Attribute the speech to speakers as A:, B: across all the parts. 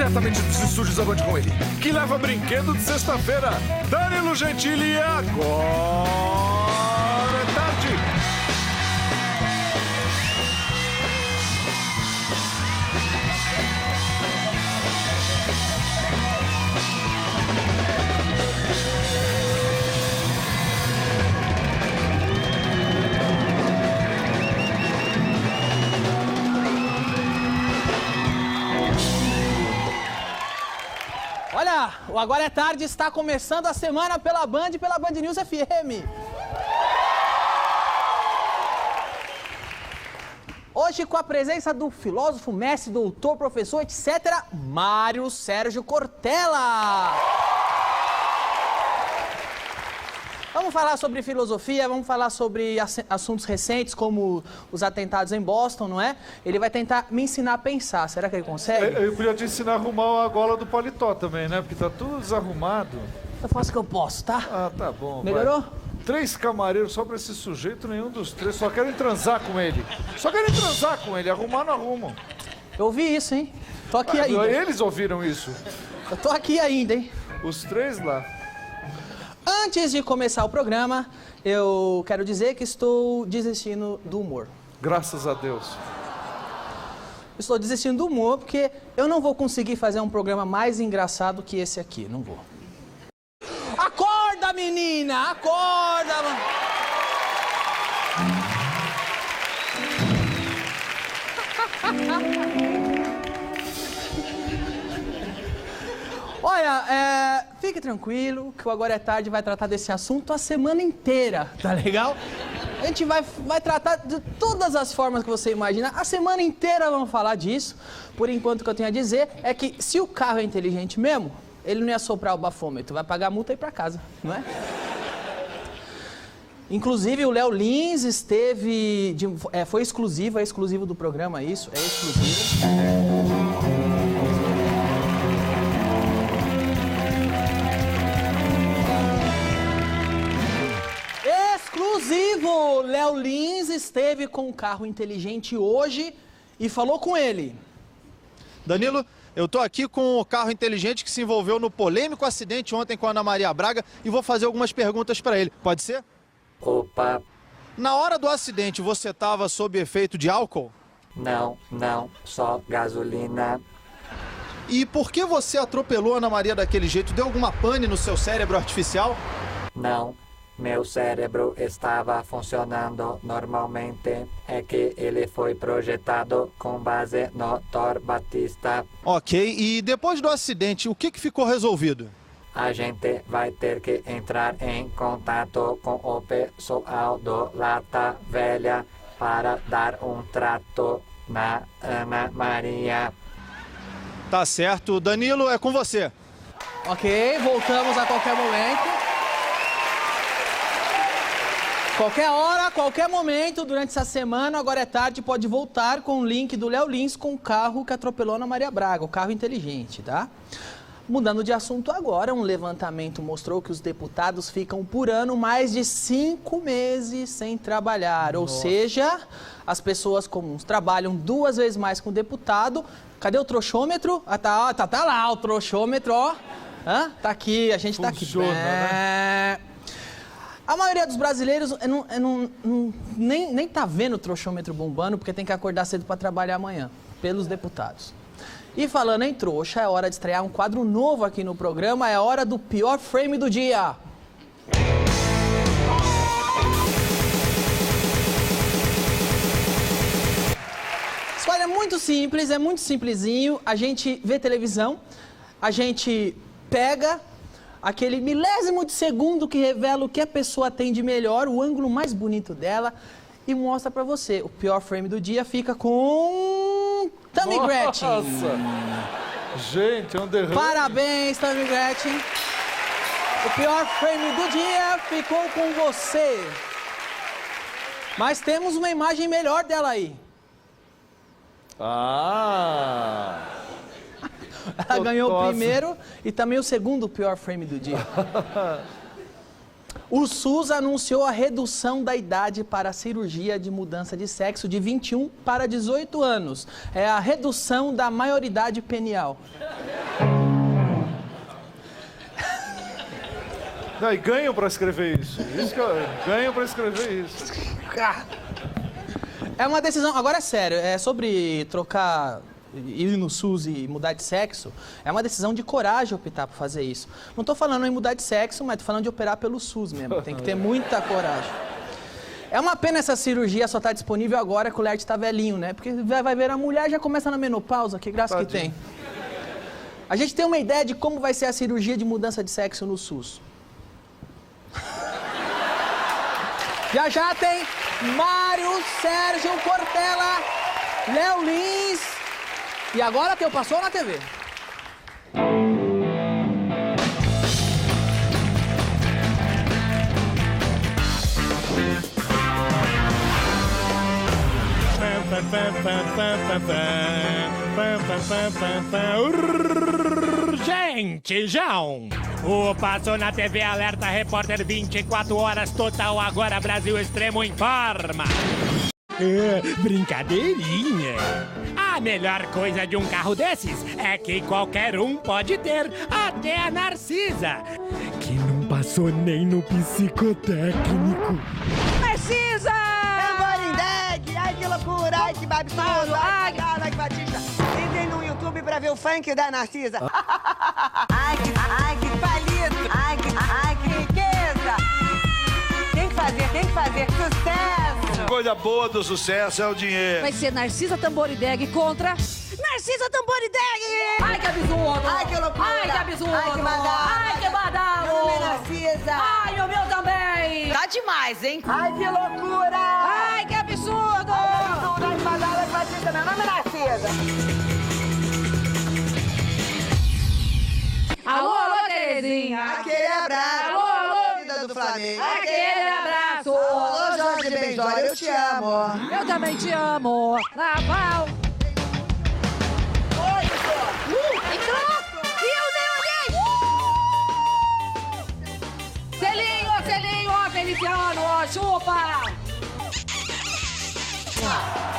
A: diretamente dos estúdios Avante com ele, que leva brinquedo de sexta-feira, Danilo Gentili, e agora é tarde.
B: Olha, o Agora é Tarde está começando a semana pela Band e pela Band News FM. Hoje com a presença do filósofo, mestre, doutor, professor, etc., Mário Sérgio Cortella. Vamos falar sobre filosofia, vamos falar sobre assuntos recentes, como os atentados em Boston, não é? Ele vai tentar me ensinar a pensar. Será que ele consegue?
A: Eu podia te ensinar a arrumar a gola do paletó também, né? Porque tá tudo desarrumado.
B: Eu faço o que eu posso, tá?
A: Ah, tá bom.
B: Melhorou?
A: Vai. 3 camareiros só pra esse sujeito, nenhum dos 3. Só querem transar com ele. Arrumar não arrumam.
B: Eu ouvi isso, hein? Tô aqui ainda.
A: Eles ouviram isso.
B: Eu tô aqui ainda, hein?
A: Os 3 lá.
B: Antes de começar o programa, eu quero dizer que estou desistindo do humor.
A: Graças a Deus.
B: Estou desistindo do humor porque eu não vou conseguir fazer um programa mais engraçado que esse aqui, não vou. Acorda, menina! Acorda! Olha, fique tranquilo que o Agora é Tarde vai tratar desse assunto a semana inteira, tá legal? A gente vai tratar de todas as formas que você imagina. A semana inteira vamos falar disso. Por enquanto, o que eu tenho a dizer é que se o carro é inteligente mesmo, ele não ia soprar o bafômetro, vai pagar a multa e ir pra casa, não é? Inclusive, o Léo Lins esteve... foi exclusivo, é exclusivo do programa isso, é exclusivo. Exclusivo! Léo Lins esteve com um carro inteligente hoje e falou com ele.
C: Danilo, eu tô aqui com o carro inteligente que se envolveu no polêmico acidente ontem com a Ana Maria Braga e vou fazer algumas perguntas para ele. Pode ser?
D: Opa!
C: Na hora do acidente, você estava sob efeito de álcool?
D: Não, só gasolina.
C: E por que você atropelou a Ana Maria daquele jeito? Deu alguma pane no seu cérebro artificial?
D: Não. Meu cérebro estava funcionando normalmente, é que ele foi projetado com base no Thor Batista.
C: Ok, e depois do acidente, o que ficou resolvido?
D: A gente vai ter que entrar em contato com o pessoal do Lata Velha para dar um trato na Ana Maria.
C: Tá certo, Danilo, é com você.
B: Ok, voltamos a qualquer momento. Qualquer hora, qualquer momento, durante essa semana, Agora é Tarde, pode voltar com o link do Léo Lins com o carro que atropelou a Ana Maria Braga, o carro inteligente, tá? Mudando de assunto agora, um levantamento mostrou que os deputados ficam por ano mais de 5 meses sem trabalhar. Ou seja, as pessoas comuns trabalham 2 vezes mais com o deputado. Cadê o trouxômetro? Ah, tá lá o trouxômetro, ó. Tá aqui, a gente tá aqui.
A: Funciona, né?
B: A maioria dos brasileiros nem tá vendo o trouxômetro bombando porque tem que acordar cedo para trabalhar amanhã, pelos deputados. E falando em trouxa, é hora de estrear um quadro novo aqui no programa, é hora do pior frame do dia. Esse quadro é muito simplesinho, a gente vê televisão, a gente pega aquele milésimo de segundo que revela o que a pessoa tem de melhor, o ângulo mais bonito dela, e mostra pra você. O pior frame do dia fica com Tammy Gretchen.
A: Nossa! Gente, é um derrame.
B: Parabéns, Tammy Gretchen. O pior frame do dia ficou com você. Mas temos uma imagem melhor dela aí.
A: Ah!
B: Ela ganhou o primeiro e também o segundo pior frame do dia. O SUS anunciou a redução da idade para a cirurgia de mudança de sexo de 21 para 18 anos. É a redução da maioridade penial.
A: Não, e ganham pra escrever isso. Ganham pra escrever isso.
B: É uma decisão, agora é sério, é sobre trocar, ir no SUS e mudar de sexo, é uma decisão de coragem optar por fazer isso. Não tô falando em mudar de sexo, mas tô falando de operar pelo SUS mesmo, tem que ter muita coragem. É uma pena essa cirurgia só tá disponível agora que o Laerte tá velhinho, né? Porque vai ver, a mulher já começa na menopausa, que graça que tem. A gente tem uma ideia de como vai ser a cirurgia de mudança de sexo no SUS. Já tem Mário Sérgio Cortella, Léo Lins e agora tem o Passou na TV.
E: Urgente, João! O Passou na TV alerta repórter 24 horas total agora Brasil Extremo informa. Brincadeirinha. A melhor coisa de um carro desses é que qualquer um pode ter, até a Narcisa, que não passou nem no psicotécnico.
F: Narcisa!
G: Tamborindeg! Ai, que loucura! Ai, que absurdo! Ai, que batista! Entrem no YouTube pra ver o funk da Narcisa! Ai, que palito! Ai, que riqueza! Tem que fazer sucesso!
H: Coisa boa do sucesso é o dinheiro.
F: Vai ser Narcisa Tamborindeg contra... Narcisa Tamborindeg! Ai, que absurdo!
G: Ai, que loucura!
F: Ai, que absurdo!
G: Ai, que badalo!
F: Ai, que badalo!
G: Meu nome é Narcisa!
F: Ai, o meu também!
G: Tá demais, hein? Ai, que loucura!
F: Ai, que absurdo!
G: Ai, que badalo, ai, que batista! Meu nome é Narcisa!
F: Alô, alô, Terezinha!
G: Aquele abraço!
F: Alô, alô!
G: Vida do Flamengo!
F: Aquele abraço!
G: Alô, Jorge Benjor, eu te amo!
F: Eu também te amo! Naval!
G: Oi, doutor!
F: Entrou! E eu nem olhei! Selinho, ó, Feliciano, ó, chupa!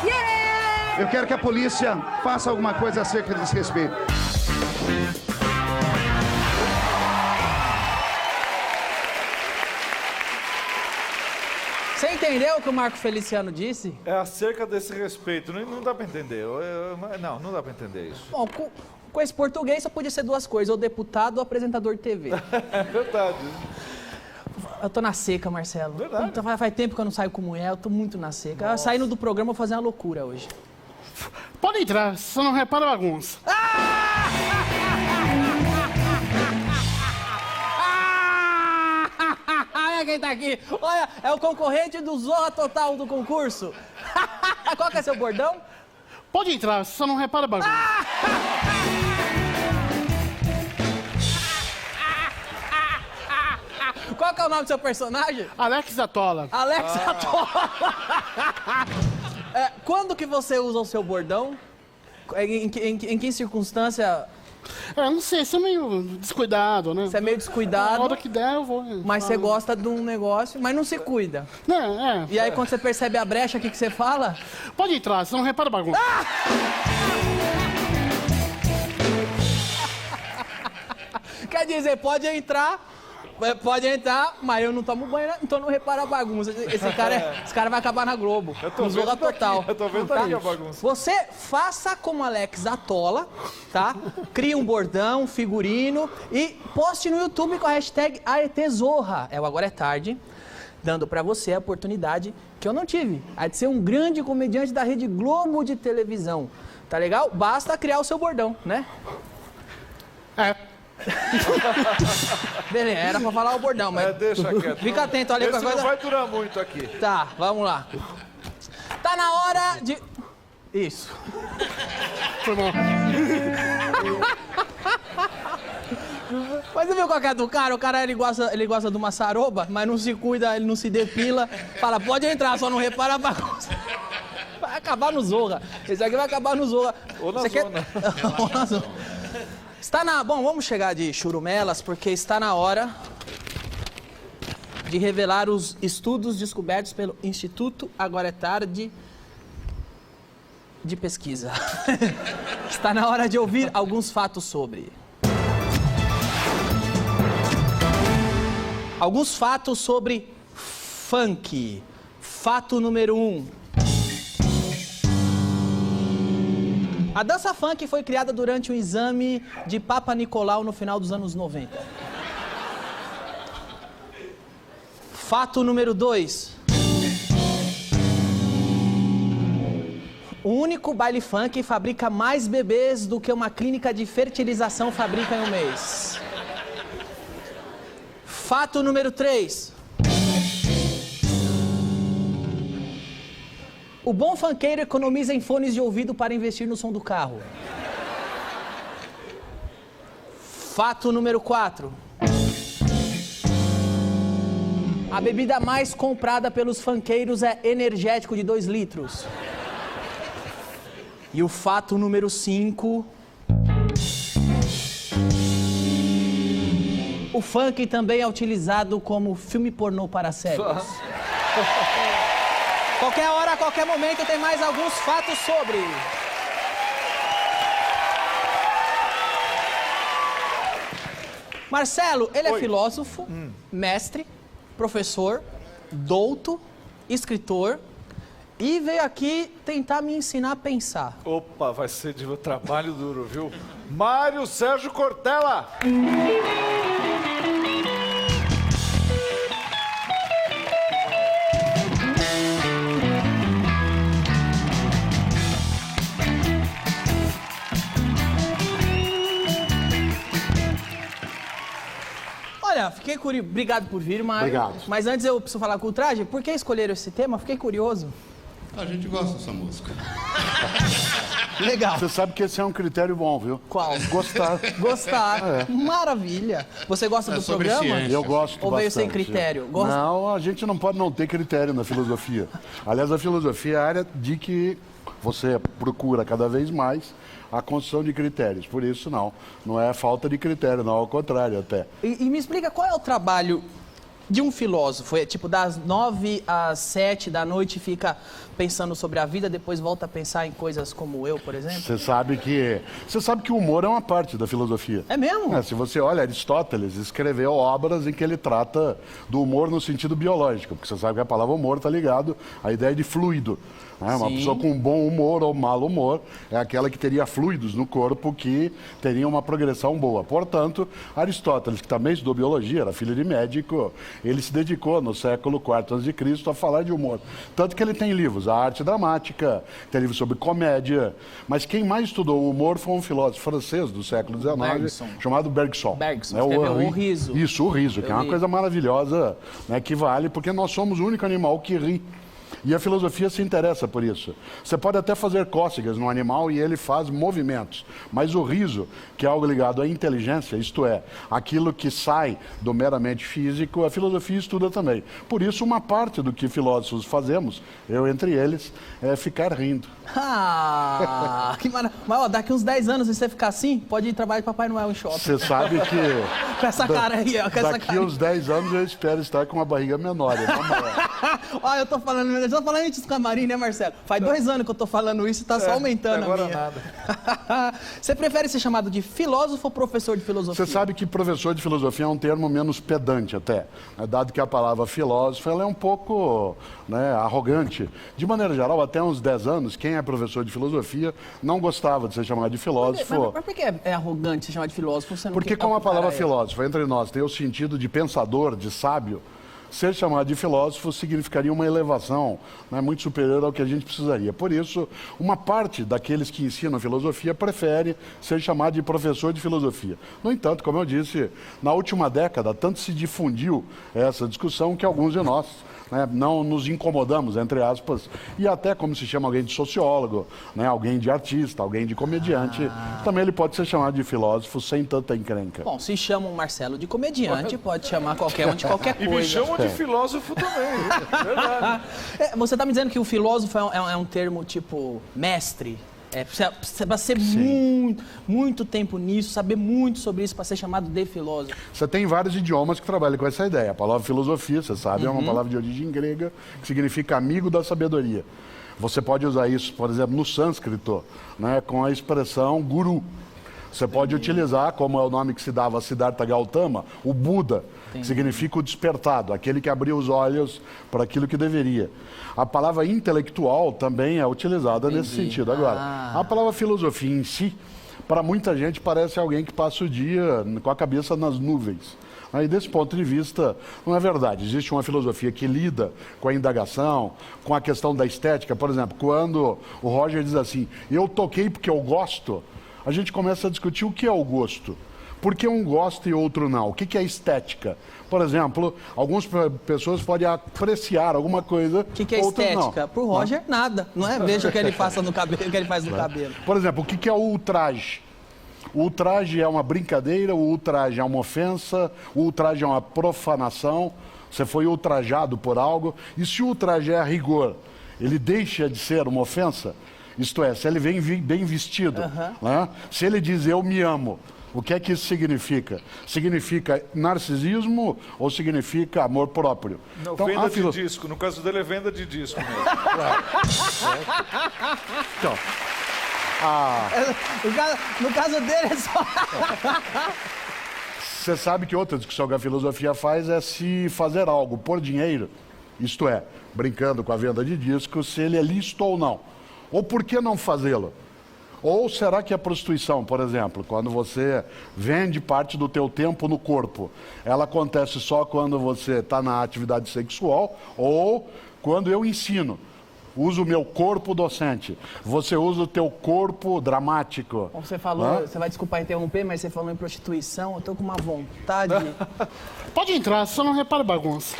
F: Yeah!
I: Eu quero que a polícia faça alguma coisa acerca desse respeito.
B: Você entendeu o que o Marco Feliciano disse?
A: É acerca desse respeito. Não dá pra entender. Não dá pra entender isso.
B: Bom, com esse português só podia ser duas coisas, ou deputado ou apresentador de TV.
A: É verdade.
B: Eu tô na seca, Marcelo.
A: Verdade.
B: Então, faz tempo que eu não saio com mulher, eu tô muito na seca. Saindo do programa, eu vou fazer uma loucura hoje.
J: Pode entrar, só não repara a bagunça.
B: Olha quem tá aqui. Olha, é o concorrente do Zorra Total do concurso. Qual que é seu bordão?
J: Pode entrar, só não repara a bagunça.
B: Qual que é o nome do seu personagem?
J: Alex Atola.
B: Alex Atola. Quando que você usa o seu bordão? Em que circunstância?
J: Não sei, você é meio descuidado, né?
B: Você é meio descuidado.
J: Na hora que der, eu vou.
B: Mas você gosta de um negócio, mas não se cuida.
J: É.
B: E aí, quando você percebe a brecha, o que você fala?
J: Pode entrar, só não repara a bagunça.
B: Quer dizer, pode entrar, mas eu não tomo banho, então não repara a bagunça. Esse cara vai acabar na Globo.
A: Eu tô
B: no
A: vendo
B: Zorra Total.
A: aqui, eu tô vendo aqui a bagunça.
B: Você faça como Alex Atola, tá? Crie um bordão, um figurino e poste no YouTube com a hashtag AETZorra. É o Agora é Tarde, dando pra você a oportunidade que eu não tive, a de ser um grande comediante da Rede Globo de televisão. Tá legal? Basta criar o seu bordão, né? Beleza, era pra falar o bordão, mas...
A: Deixa quieto.
B: Fica atento ali com a
A: Esse
B: coisa...
A: não vai durar muito aqui.
B: Tá, vamos lá. Tá na hora de... Isso.
J: Foi bom.
B: Mas você viu qual que é do cara? O cara, ele gosta de uma saroba, mas não se cuida, ele não se depila. Fala, pode entrar, só não repara a bagunça. Vai acabar no Zorra. Esse aqui vai acabar no Zorra.
A: Ou na
B: Você
A: zona.
B: Ou na zona. Bom, vamos chegar de churumelas, porque está na hora de revelar os estudos descobertos pelo Instituto Agora é Tarde de Pesquisa. Está na hora de ouvir alguns fatos sobre... Alguns fatos sobre funk. Fato número 1. A dança funk foi criada durante o exame de Papa Nicolau no final dos anos 90. Fato número 2. O único baile funk fabrica mais bebês do que uma clínica de fertilização fabrica em um mês. Fato número 3. O bom funkeiro economiza em fones de ouvido para investir no som do carro. Fato número 4. A bebida mais comprada pelos funkeiros é energético de 2 litros. E o fato número 5. O funk também é utilizado como filme pornô para cegos. Qualquer hora, a qualquer momento, tem mais alguns fatos sobre. Marcelo, ele é filósofo, mestre, professor, douto, escritor e veio aqui tentar me ensinar a pensar.
A: Opa, vai ser de trabalho duro, viu? Mário Sérgio Cortella!
B: Olha, fiquei curioso. Obrigado por vir, Mário.
K: Obrigado.
B: Mas antes eu preciso falar com o Traje. Por que escolheram esse tema? Fiquei curioso.
K: A gente gosta dessa música.
B: Legal.
I: Você sabe que esse é um critério bom, viu?
B: Qual?
I: Gostar.
B: Gostar.
I: É.
B: Maravilha. Você gosta do programa?
K: ciência.
I: Eu gosto
B: Ou veio
I: bastante.
B: sem critério? Gosta?
I: Não, a gente não pode não ter critério na filosofia. Aliás, a filosofia é a área de que você procura cada vez mais a construção de critérios. Por isso, não é falta de critério, não, ao contrário até.
B: E me explica qual é o trabalho de um filósofo? É tipo das 9 às 7 da noite fica pensando sobre a vida, depois volta a pensar em coisas como eu, por exemplo?
I: Você sabe que o humor é uma parte da filosofia.
B: É mesmo?
I: Se você olha, Aristóteles escreveu obras em que ele trata do humor no sentido biológico, porque você sabe que a palavra humor está ligado à ideia de fluido. Uma
B: Sim.
I: pessoa com bom humor ou mau humor é aquela que teria fluidos no corpo que teriam uma progressão boa. Portanto, Aristóteles, que também estudou biologia, era filho de médico, ele se dedicou no século IV a.C. a falar de humor. Tanto que ele tem livros, a arte dramática, tem livros sobre comédia, mas quem mais estudou o humor foi um filósofo francês do século XIX,
B: Bergson.
I: chamado Bergson.
B: Bergson, escreveu O Riso.
I: Isso, o riso, que é uma coisa maravilhosa, né, que vale, porque nós somos o único animal que ri. E a filosofia se interessa por isso. Você pode até fazer cócegas no animal e ele faz movimentos. Mas o riso, que é algo ligado à inteligência, isto é, aquilo que sai do meramente físico, a filosofia estuda também. Por isso, uma parte do que filósofos fazemos, eu entre eles, é ficar rindo.
B: Ah, que maravilha. Mas ó, daqui uns 10 anos, se você ficar assim, pode ir trabalhar de Papai Noel em shopping.
I: Você sabe que...
B: Com essa cara aí, ó.
I: Daqui uns 10 anos eu espero estar com uma barriga menor, não maior.
B: Ó, eu tô falando isso do camarim, né, Marcelo? Faz 2 anos que eu tô falando isso e tá só aumentando
A: agora
B: a minha.
A: nada.
B: Você prefere ser chamado de filósofo ou professor de filosofia?
I: Você sabe que professor de filosofia é um termo menos pedante até, né? Dado que a palavra filósofo ela é um pouco, né, arrogante. De maneira geral, até uns 10 anos, quem é professor de filosofia não gostava de ser chamado de filósofo.
B: Mas por que é arrogante ser chamado de filósofo? Você não
I: Porque
B: quer
I: como a palavra
B: comparar ele?
I: filósofo entre nós tem o sentido de pensador, de sábio, ser chamado de filósofo significaria uma elevação, né, muito superior ao que a gente precisaria. Por isso, uma parte daqueles que ensinam filosofia prefere ser chamado de professor de filosofia. No entanto, como eu disse, na última década, tanto se difundiu essa discussão que alguns de nós, né, não nos incomodamos, entre aspas, e até como se chama alguém de sociólogo, né, alguém de artista, alguém de comediante, também ele pode ser chamado de filósofo sem tanta encrenca.
B: Bom, se chamam Marcelo de comediante, pode chamar qualquer um de qualquer
A: E
B: coisa.
A: me chamam de filósofo também, verdade.
B: Você tá me dizendo que o filósofo é um termo tipo mestre? Precisa ser muito tempo nisso, saber muito sobre isso para ser chamado de filósofo.
I: Você tem vários idiomas que trabalham com essa ideia. A palavra filosofia, você sabe, é uma palavra de origem grega que significa amigo da sabedoria. Você pode usar isso, por exemplo, no sânscrito, né, com a expressão guru. Você pode utilizar, como é o nome que se dava a Siddhartha Gautama, o Buda, que significa o despertado, aquele que abriu os olhos para aquilo que deveria. A palavra intelectual também é utilizada nesse sentido. Agora, a palavra filosofia em si, para muita gente parece alguém que passa o dia com a cabeça nas nuvens. Aí, desse ponto de vista, não é verdade. Existe uma filosofia que lida com a indagação, com a questão da estética. Por exemplo, quando o Roger diz assim, eu toquei porque eu gosto, a gente começa a discutir o que é o gosto. Por que um gosta e outro não? O que é estética? Por exemplo, algumas pessoas podem apreciar alguma coisa,
B: O que é estética? Para o Roger, nada. Não é? Veja o que ele faz no cabelo. O que ele faz no cabelo.
I: Por exemplo, o que é o ultraje? O ultraje é uma brincadeira, o ultraje é uma ofensa, o ultraje é uma profanação. Você foi ultrajado por algo. E se o ultraje é a rigor, ele deixa de ser uma ofensa? Isto é, se ele vem bem vestido, né? Se ele diz eu me amo, o que é que isso significa? Significa narcisismo ou significa amor próprio?
A: Não, então, venda de disco. No caso dele é venda de disco mesmo.
I: Então,
B: no caso dele é só...
I: Você sabe que outra discussão que a filosofia faz é se fazer algo por dinheiro, isto é, brincando com a venda de discos, se ele é lícito ou não. Ou por que não fazê-lo? Ou será que a prostituição, por exemplo, quando você vende parte do teu tempo no corpo, ela acontece só quando você está na atividade sexual ou quando eu ensino? Uso o meu corpo docente. Você usa o teu corpo dramático.
B: Você falou, você vai desculpar interromper, mas você falou em prostituição, eu tô com uma vontade.
J: Pode entrar, só não repara bagunça.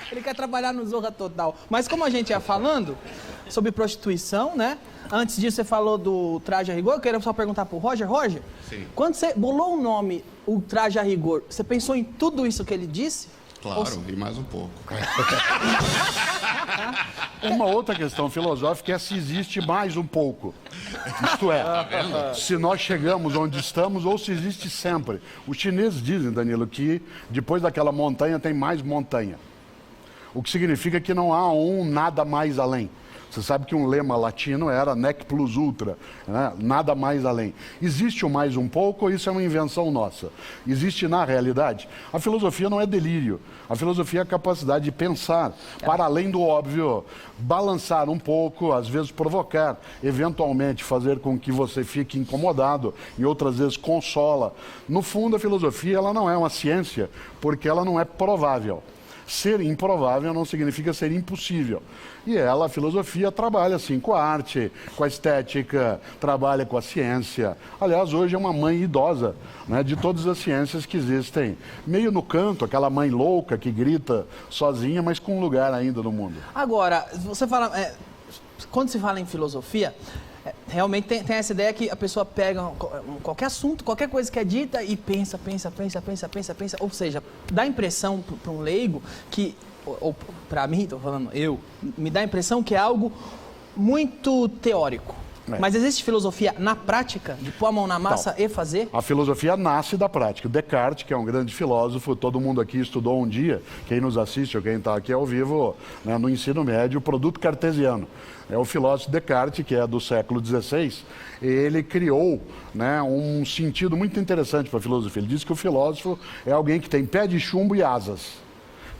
B: Ele quer trabalhar no Zorra Total. Mas como a gente ia falando sobre prostituição, né? Antes disso você falou do traje a rigor. Eu queria só perguntar pro Roger. Roger, quando você bolou o nome, o traje a rigor, você pensou em tudo isso que ele disse?
K: Claro, e mais um pouco.
I: Uma outra questão filosófica é se existe mais um pouco. Isto é, se nós chegamos onde estamos ou se existe sempre. Os chineses dizem, Danilo, que depois daquela montanha tem mais montanha. O que significa que não há um nada mais além. Você sabe que um lema latino era nec plus ultra, né? Nada mais além. Existe o mais um pouco ou isso é uma invenção nossa? Existe na realidade? A filosofia não é delírio. A filosofia é a capacidade de pensar para além do óbvio, balançar um pouco, às vezes provocar, eventualmente fazer com que você fique incomodado e outras vezes consola. No fundo, a filosofia ela não é uma ciência porque ela não é provável. Ser improvável não significa ser impossível. E ela, a filosofia, trabalha assim com a arte, com a estética, trabalha com a ciência. Aliás, hoje é uma mãe idosa, né, de todas as ciências que existem. Meio no canto, aquela mãe louca que grita sozinha, mas com um lugar ainda no mundo.
B: Agora, você fala... quando se fala em filosofia... realmente tem essa ideia que a pessoa pega qualquer assunto, qualquer coisa que é dita e pensa. Ou seja, dá a impressão para um leigo que, ou para mim, estou falando me dá a impressão que é algo muito teórico. Mas existe filosofia na prática, de pôr a mão na massa e fazer?
I: A filosofia nasce da prática. Descartes, que é um grande filósofo, todo mundo aqui estudou um dia, quem nos assiste ou quem está aqui ao vivo, né, no ensino médio, o produto cartesiano. É o filósofo Descartes, que é do século XVI, ele criou, né, um sentido muito interessante para a filosofia. Ele diz que o filósofo é alguém que tem pé de chumbo e asas.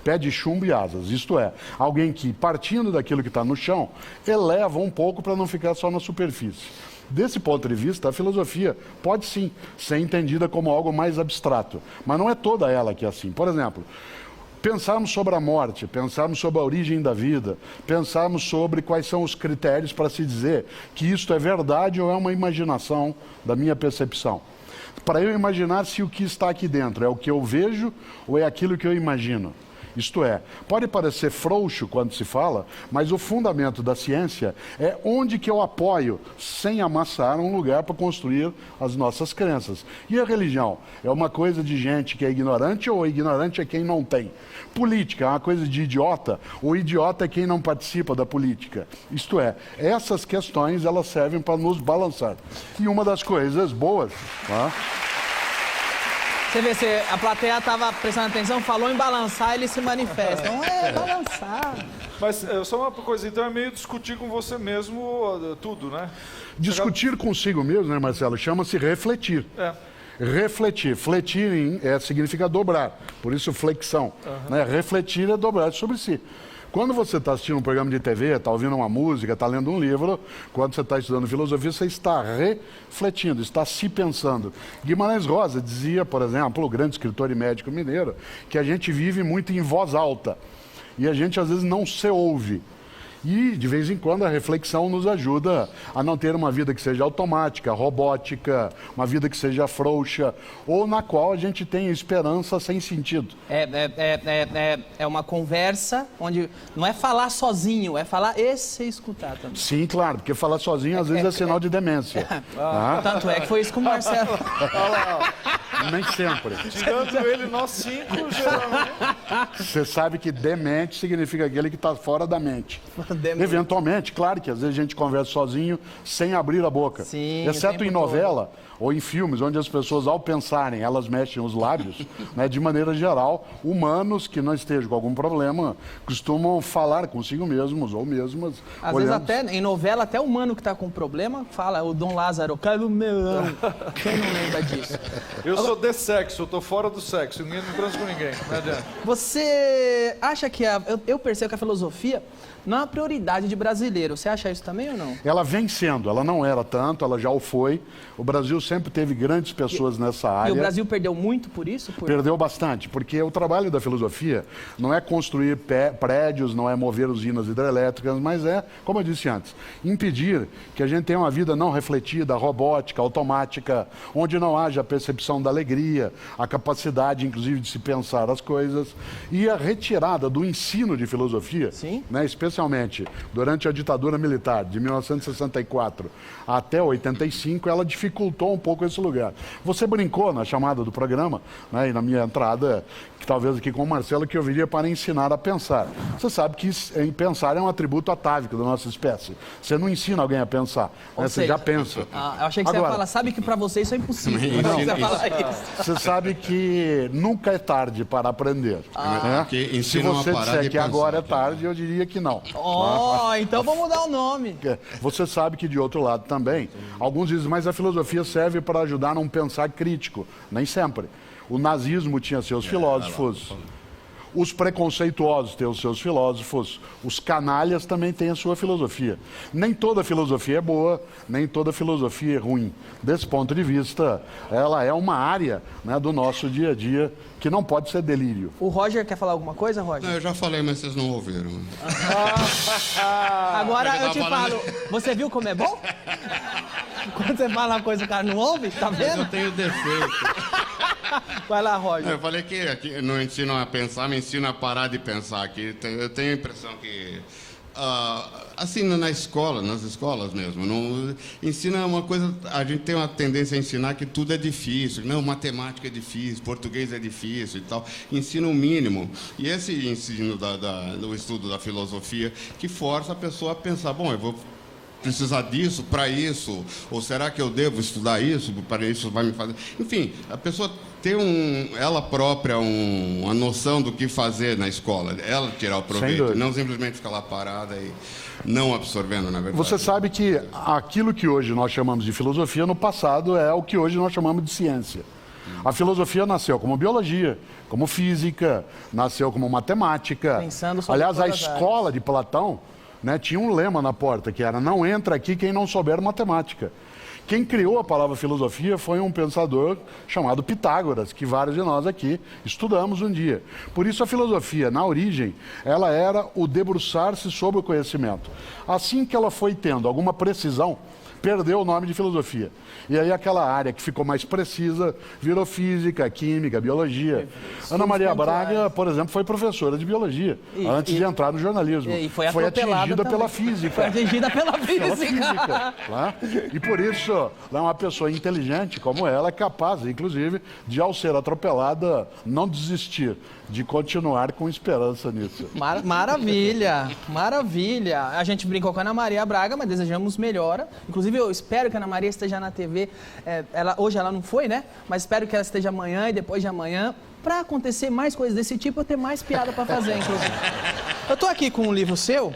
I: Pé de chumbo e asas, isto é, alguém que, partindo daquilo que está no chão, eleva um pouco para não ficar só na superfície. Desse ponto de vista, a filosofia pode sim ser entendida como algo mais abstrato, mas não é toda ela que é assim. Por exemplo, pensarmos sobre a morte, pensarmos sobre a origem da vida, pensarmos sobre quais são os critérios para se dizer que isto é verdade ou é uma imaginação da minha percepção. Para eu imaginar se o que está aqui dentro é o que eu vejo ou é aquilo que eu imagino. Isto é, pode parecer frouxo quando se fala, mas o fundamento da ciência é onde que eu apoio, sem amassar, um lugar para construir as nossas crenças. E a religião? É uma coisa de gente que é ignorante ou ignorante é quem não tem? Política é uma coisa de idiota, ou idiota é quem não participa da política. Isto é, essas questões elas servem para nos balançar. E uma das coisas boas...
B: Você vê, a plateia estava prestando atenção, falou em balançar, ele se manifesta. Então balançar.
A: Mas só uma coisa, então é meio discutir com você mesmo tudo, né?
I: Discutir consigo mesmo, né, Marcelo? Chama-se refletir. Refletir. Fletir significa dobrar, por isso flexão. Né? Refletir é dobrar sobre si. Quando você está assistindo um programa de TV, está ouvindo uma música, está lendo um livro, quando você está estudando filosofia, você está refletindo, está se pensando. Guimarães Rosa dizia, por exemplo, o grande escritor e médico mineiro, que a gente vive muito em voz alta e a gente às vezes não se ouve. E, de vez em quando, a reflexão nos ajuda a não ter uma vida que seja automática, robótica, uma vida que seja frouxa, ou na qual a gente tenha esperança sem sentido.
B: É uma conversa onde não é falar sozinho, é falar e se escutar também.
I: Sim, claro, porque falar sozinho às vezes é sinal de demência.
B: Tanto é que foi isso com o Marcelo.
I: Nem sempre.
A: Tirando ele, nós 5, geralmente.
I: Você sabe que demente significa aquele que está fora da mente. Eventualmente, claro que às vezes a gente conversa sozinho sem abrir a boca.
B: Sim,
I: exceto em novela ou em filmes, onde as pessoas, ao pensarem, elas mexem os lábios, né, de maneira geral, humanos que não estejam com algum problema costumam falar consigo mesmos ou mesmas.
B: Às vezes até, em novela, até o humano que está com problema fala, o Dom Lázaro, caiu melão. Quem não lembra disso?
A: Eu sou de sexo, eu tô fora do sexo, ninguém não transa com ninguém, não adianta.
B: Você acha que eu percebo que a filosofia não é uma prioridade de brasileiro. Você acha isso também ou não?
I: Ela vem sendo, ela não era tanto, ela já o foi. O Brasil sempre teve grandes pessoas nessa área.
B: E o Brasil perdeu muito por isso?
I: Perdeu bastante, porque o trabalho da filosofia não é construir prédios, não é mover usinas hidrelétricas, mas é, como eu disse antes, impedir que a gente tenha uma vida não refletida, robótica, automática, onde não haja a percepção da alegria, a capacidade, inclusive, de se pensar as coisas, e a retirada do ensino de filosofia, né, especialmente durante a ditadura militar, de 1964 até 85, ela dificultou um pouco esse lugar. Você brincou na chamada do programa, né, e na minha entrada, que talvez aqui com o Marcelo, que eu viria para ensinar a pensar. Você sabe que pensar é um atributo atávico da nossa espécie. Você não ensina alguém a pensar, né, você já pensa.
B: Eu achei que você ia falar, sabe que para você isso é impossível.
I: Não, você sabe que nunca é tarde para aprender. Né? Se você disser que agora é tarde, eu diria que não.
B: Então vamos mudar o nome.
I: Você sabe que, de outro lado também, alguns dizem, mas a filosofia serve para ajudar a não pensar crítico. Nem sempre. O nazismo tinha seus filósofos, os preconceituosos têm os seus filósofos, os canalhas também têm a sua filosofia. Nem toda filosofia é boa, nem toda filosofia é ruim. Desse ponto de vista, ela é uma área, né, do nosso dia a dia que não pode ser delírio.
B: O Roger quer falar alguma coisa, Roger?
K: Não, eu já falei, mas vocês não ouviram.
B: Agora eu te falo, você viu como é bom? Quando você fala uma coisa, o cara não ouve, tá vendo?
K: Eu tenho defeito.
B: Vai lá, Roger.
K: Eu falei que aqui não ensino a pensar, me ensino a parar de pensar. Aqui eu tenho a impressão que, assim, na escola, nas escolas mesmo, não, ensina uma coisa, a gente tem uma tendência a ensinar que tudo é difícil. Não, matemática é difícil, português é difícil e tal. Ensina o mínimo. E esse ensino do estudo da filosofia que força a pessoa a pensar, bom, eu vou precisar disso para isso, ou será que eu devo estudar isso para isso vai me fazer? Enfim, a pessoa ter ela própria uma noção do que fazer na escola, ela tirar o proveito, não simplesmente ficar lá parada e não absorvendo, na verdade.
I: Você sabe que aquilo que hoje nós chamamos de filosofia, no passado é o que hoje nós chamamos de ciência. A filosofia nasceu como biologia, como física, nasceu como matemática. Aliás, a escola de Platão, né, tinha um lema na porta que era: não entra aqui quem não souber matemática. Quem criou a palavra filosofia foi um pensador chamado Pitágoras, que vários de nós aqui estudamos um dia. Por isso a filosofia, na origem, ela era o debruçar-se sobre o conhecimento. Assim que ela foi tendo alguma precisão, perdeu o nome de filosofia. E aí aquela área que ficou mais precisa virou física, química, biologia. Ana Maria Braga, por exemplo, foi professora de biologia antes de entrar no jornalismo.
B: E foi
I: atingida
B: pela
I: física.
B: Foi atingida pela física.
I: E por isso isso, uma pessoa inteligente como ela é capaz, inclusive, de, ao ser atropelada, não desistir, de continuar com esperança nisso.
B: Maravilha, maravilha. A gente brincou com a Ana Maria Braga, mas desejamos melhora. Inclusive, eu espero que a Ana Maria esteja na TV. Hoje ela não foi, né? Mas espero que ela esteja amanhã e depois de amanhã. Para acontecer mais coisas desse tipo, eu ter mais piada para fazer, inclusive. Eu tô aqui com um livro seu,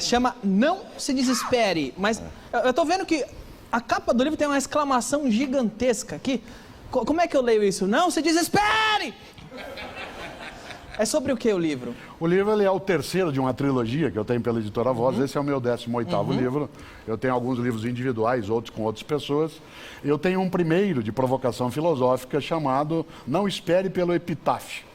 B: chama Não Se Desespere, mas eu tô vendo que a capa do livro tem uma exclamação gigantesca aqui. Como é que eu leio isso? Não se desespere! É sobre o que o livro?
I: O livro ele é o terceiro de uma trilogia que eu tenho pela Editora Voz. Esse é o meu 18º livro. Eu tenho alguns livros individuais, outros com outras pessoas. Eu tenho um primeiro de provocação filosófica chamado Não Espere pelo Epitáfio.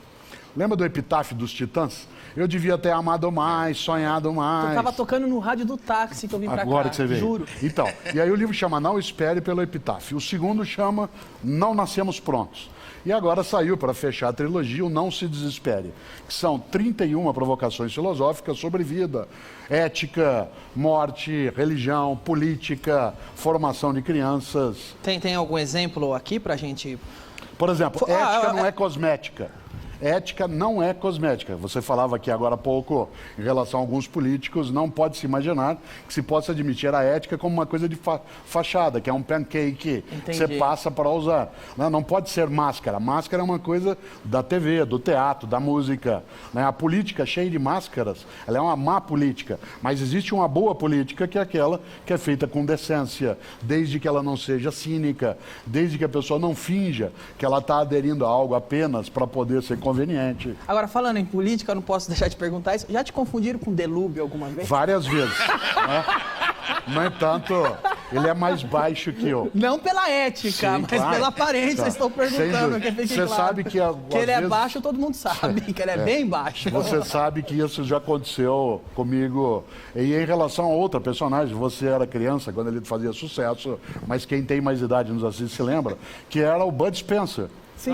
I: Lembra do Epitáfio dos Titãs? Eu devia ter amado mais, sonhado mais.
B: Eu tava tocando no rádio do táxi que eu vim pra cá.
I: Agora que você veio.
B: Juro.
I: Então, e aí o livro chama Não Espere pelo Epitáfio. O segundo chama Não Nascemos Prontos. E agora saiu, para fechar a trilogia, o Não Se Desespere, que são 31 provocações filosóficas sobre vida, ética, morte, religião, política, formação de crianças.
B: Tem algum exemplo aqui pra gente...
I: Por exemplo, ética não é cosmética. Ética não é cosmética. Você falava aqui agora há pouco em relação a alguns políticos, não pode se imaginar que se possa admitir a ética como uma coisa de fachada, que é um pancake que você passa para usar. Não pode ser máscara. Máscara é uma coisa da TV, do teatro, da música. A política cheia de máscaras, ela é uma má política. Mas existe uma boa política que é aquela que é feita com decência, desde que ela não seja cínica, desde que a pessoa não finja que ela está aderindo a algo apenas para poder ser conveniente.
B: Agora, falando em política, eu não posso deixar de perguntar isso. Já te confundiram com Delúbio alguma vez?
I: Várias vezes. Né? No entanto, ele é mais baixo que eu.
B: Não pela ética, mas pela aparência. Estou perguntando.
I: Você sabe que
B: ele é baixo, todo mundo sabe. Que ele é bem baixo.
I: Você sabe que isso já aconteceu comigo. E em relação a outra personagem, você era criança quando ele fazia sucesso, mas quem tem mais idade nos assiste se lembra, que era o Bud Spencer.
B: Sim,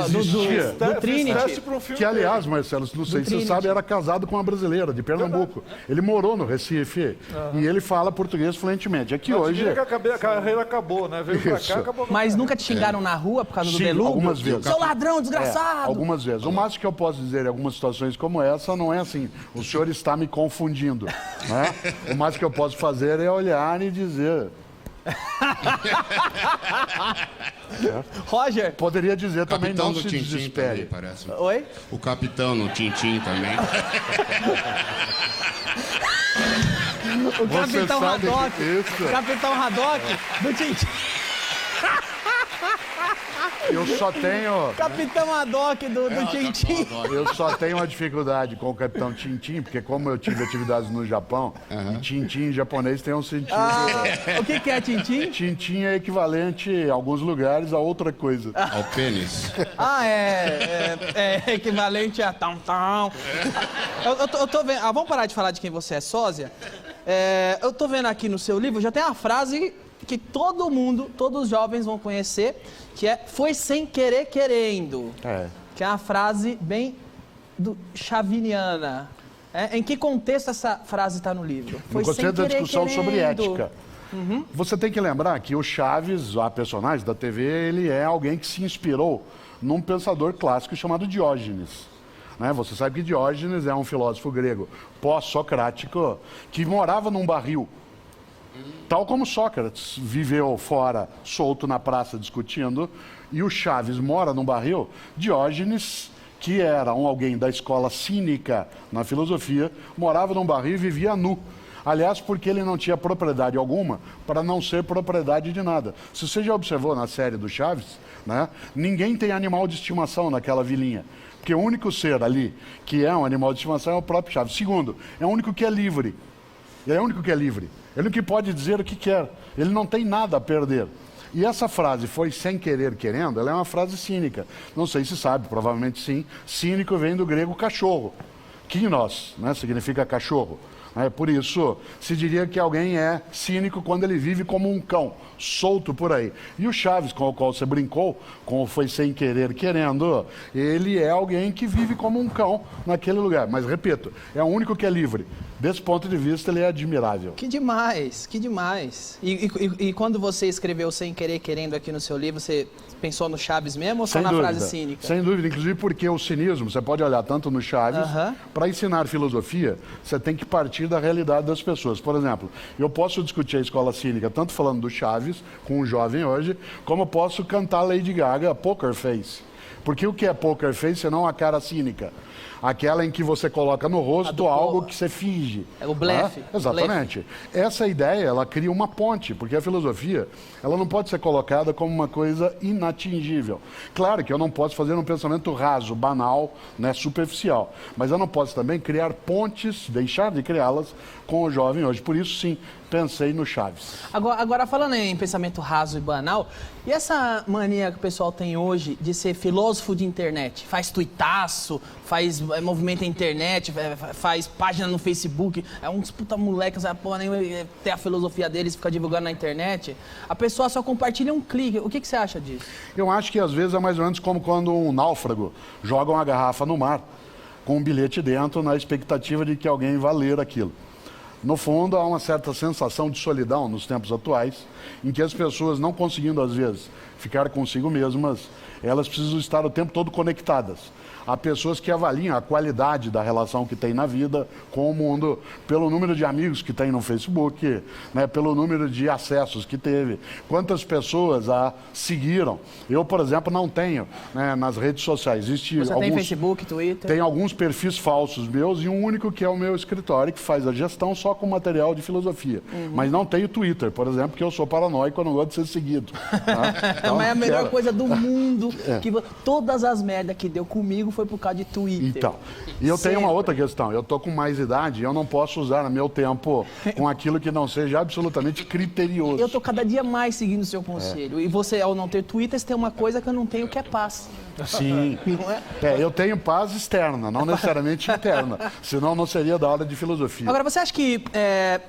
I: do Trinity. Que, aliás, Marcelo, não sei se você sabe, era casado com uma brasileira de Pernambuco. Ele morou no Recife e ele fala português fluentemente. É que hoje...
A: a carreira acabou, né? Veio pra cá, acabou.
B: Mas nunca te xingaram na rua por causa do Delúbio?
I: Algumas vezes.
B: Seu ladrão, desgraçado!
I: Algumas vezes. O máximo que eu posso dizer em algumas situações como essa não é assim, o senhor está me confundindo. Né? O máximo que eu posso fazer é olhar e dizer...
B: Roger.
I: Poderia dizer também
K: Capitão
I: não se desespere.
K: Também, parece.
B: Oi?
K: O capitão no Tintim também.
B: O Capitão Haddock. O Capitão Haddock do Tintim.
I: Eu só tenho...
B: Capitão Haddock do Tintim.
I: Eu só tenho uma dificuldade com o Capitão Tintim, porque como eu tive atividades no Japão, e Tintim em japonês tem um sentido...
B: O que é Tintim?
I: Tintim é equivalente, em alguns lugares, a outra coisa.
K: Ao pênis.
B: É equivalente a tam-tam. Eu tô vendo... vamos parar de falar de quem você é sósia? Eu tô vendo aqui no seu livro, já tem uma frase... que todo mundo, todos os jovens vão conhecer, que é foi sem querer querendo. Que é uma frase bem chaviniana. Em que contexto essa frase está no livro?
I: Foi no contexto da discussão sobre ética. Você tem que lembrar que o Chaves, a personagem da TV, ele é alguém que se inspirou num pensador clássico chamado Diógenes. Você sabe que Diógenes é um filósofo grego pós-socrático que morava num barril. Tal como Sócrates viveu fora, solto na praça, discutindo, e o Chaves mora num barril, Diógenes, que era alguém da escola cínica na filosofia, morava num barril e vivia nu. Aliás, porque ele não tinha propriedade alguma para não ser propriedade de nada. Se você já observou na série do Chaves, ninguém tem animal de estimação naquela vilinha. Porque o único ser ali que é um animal de estimação é o próprio Chaves. Segundo, é o único que é livre. Ele é o único que é livre. Ele que pode dizer o que quer. Ele não tem nada a perder. E essa frase, foi sem querer querendo, ela é uma frase cínica. Não sei se sabe, provavelmente sim. Cínico vem do grego cachorro. Kinos, significa cachorro. Por isso, se diria que alguém é cínico quando ele vive como um cão, solto por aí. E o Chaves, com o qual você brincou, como foi sem querer querendo, ele é alguém que vive como um cão naquele lugar. Mas, repito, é o único que é livre. Desse ponto de vista, ele é admirável.
B: Que demais, que demais. E quando você escreveu Sem Querer Querendo aqui no seu livro, você pensou no Chaves mesmo ou só na frase cínica?
I: Sem dúvida, inclusive porque o cinismo, você pode olhar tanto no Chaves, para ensinar filosofia, você tem que partir da realidade das pessoas. Por exemplo, eu posso discutir a escola cínica, tanto falando do Chaves, com um jovem hoje, como eu posso cantar Lady Gaga, Poker Face. Porque o que é Poker Face senão a cara cínica? Aquela em que você coloca no rosto algo que você finge.
B: É o blefe.
I: Exatamente. Essa ideia, ela cria uma ponte, porque a filosofia, ela não pode ser colocada como uma coisa inatingível. Claro que eu não posso fazer um pensamento raso, banal, né, superficial. Mas eu não posso também criar pontes, deixar de criá-las com o jovem hoje. Por isso, sim, pensei no Chaves.
B: Agora falando em pensamento raso e banal, e essa mania que o pessoal tem hoje de ser filósofo de internet? Faz tuitaço, faz movimento na internet, faz página no Facebook, é uns puta moleques, nem ter a filosofia deles, fica divulgando na internet. A pessoa só compartilha um clique. O que você acha disso?
I: Eu acho que às vezes é mais ou menos como quando um náufrago joga uma garrafa no mar com um bilhete dentro na expectativa de que alguém vá ler aquilo. No fundo, há uma certa sensação de solidão nos tempos atuais, em que as pessoas, não conseguindo, às vezes, ficar consigo mesmas, elas precisam estar o tempo todo conectadas. Há pessoas que avaliam a qualidade da relação que tem na vida com o mundo pelo número de amigos que tem no Facebook, né, pelo número de acessos que teve, quantas pessoas a seguiram. Eu, por exemplo, não tenho, né, nas redes sociais.
B: Você tem Facebook, Twitter?
I: Tem alguns perfis falsos meus e um único que é o meu escritório, que faz a gestão só com material de filosofia. Mas não tenho Twitter, por exemplo, porque eu sou paranoico, eu não gosto de ser seguido. Tá? Então,
B: mas é a melhor coisa do mundo. Que todas as merdas que deu comigo foi por causa de Twitter.
I: Então, e eu tenho uma outra questão. Eu tô com mais idade e eu não posso usar meu tempo com aquilo que não seja absolutamente criterioso.
B: Eu tô cada dia mais seguindo o seu conselho. E você, ao não ter Twitter, você tem uma coisa que eu não tenho, que é paz.
I: Sim.
B: Não é?
I: Eu tenho paz externa, não necessariamente interna. Senão não seria da aula de filosofia.
B: Agora, você acha que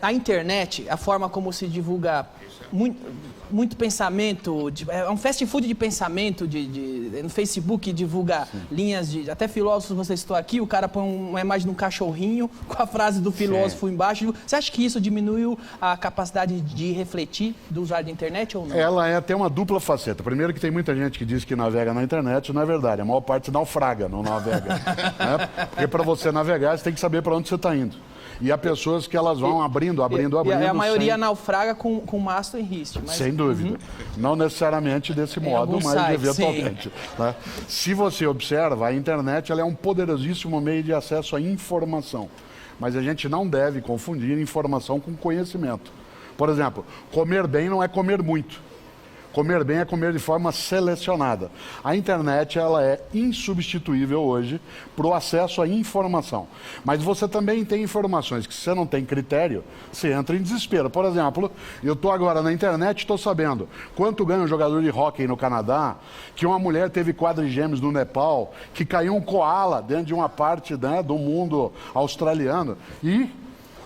B: a internet, a forma como se divulga muito pensamento, é um fast food de pensamento, no Facebook divulga linhas de... Até filósofos você citou aqui, o cara põe uma imagem de um cachorrinho com a frase do filósofo embaixo. Você acha que isso diminuiu a capacidade de refletir do usuário da internet ou não?
I: Ela tem uma dupla faceta. Primeiro que tem muita gente que diz que navega na internet, não é verdade. A maior parte naufraga, não navega. Né? Porque para você navegar, você tem que saber para onde você está indo. E há pessoas que elas vão abrindo.
B: E a maioria naufraga com mastro em riste. Mas...
I: Sem dúvida. Não necessariamente desse modo, mas eventualmente. Né? Se você observa, a internet ela é um poderosíssimo meio de acesso à informação. Mas a gente não deve confundir informação com conhecimento. Por exemplo, comer bem não é comer muito. Comer bem é comer de forma selecionada. A internet ela é insubstituível hoje para o acesso à informação. Mas você também tem informações que se você não tem critério, você entra em desespero. Por exemplo, eu estou agora na internet e estou sabendo quanto ganha um jogador de hóquei no Canadá, que uma mulher teve quadrigêmeos no Nepal, que caiu um koala dentro de uma parte, né, do mundo australiano. E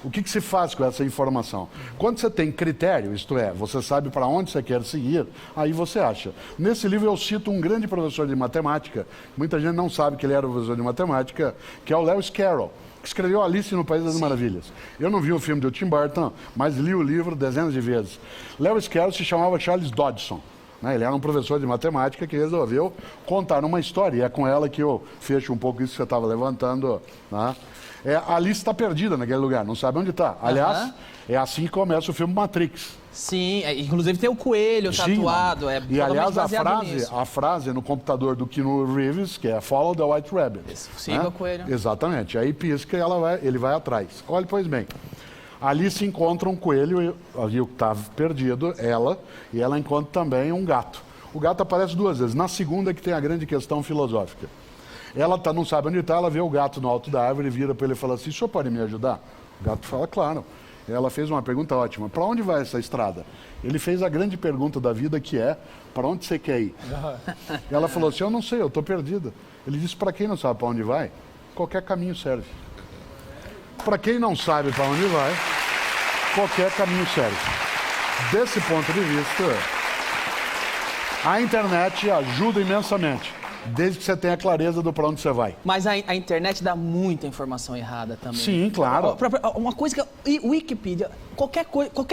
I: o que se faz com essa informação? Quando você tem critério, isto é, você sabe para onde você quer seguir, aí você acha. Nesse livro eu cito um grande professor de matemática, muita gente não sabe que ele era professor de matemática, que é o Lewis Carroll, que escreveu Alice no País das Maravilhas. Eu não vi o filme do Tim Burton, mas li o livro dezenas de vezes. Lewis Carroll se chamava Charles Dodgson. Ele era um professor de matemática que resolveu contar uma história, e é com ela que eu fecho um pouco isso que você estava levantando, né? A Alice está perdida naquele lugar, não sabe onde está. Aliás, é assim que começa o filme Matrix.
B: Sim, inclusive tem o coelho tatuado.
I: E aliás, a frase no computador do Keanu Reeves, que é Follow the White Rabbit.
B: Siga o coelho.
I: Exatamente, aí pisca e ele vai atrás. Olha, pois bem, Alice encontra um coelho, ali o que estava perdido, e ela encontra também um gato. O gato aparece duas vezes, na segunda que tem a grande questão filosófica. Ela não sabe onde está, ela vê o gato no alto da árvore, vira para ele e fala assim, o senhor pode me ajudar? O gato fala, claro. Ela fez uma pergunta ótima, para onde vai essa estrada? Ele fez a grande pergunta da vida, que é, para onde você quer ir? Ela falou assim, eu não sei, eu estou perdida. Ele disse, para quem não sabe para onde vai, qualquer caminho serve. para quem não sabe para onde vai, qualquer caminho serve. Desse ponto de vista, a internet ajuda imensamente, desde que você tenha clareza do para onde você vai.
B: Mas a internet dá muita informação errada também.
I: Sim, claro.
B: Uma coisa que... Wikipedia, qualquer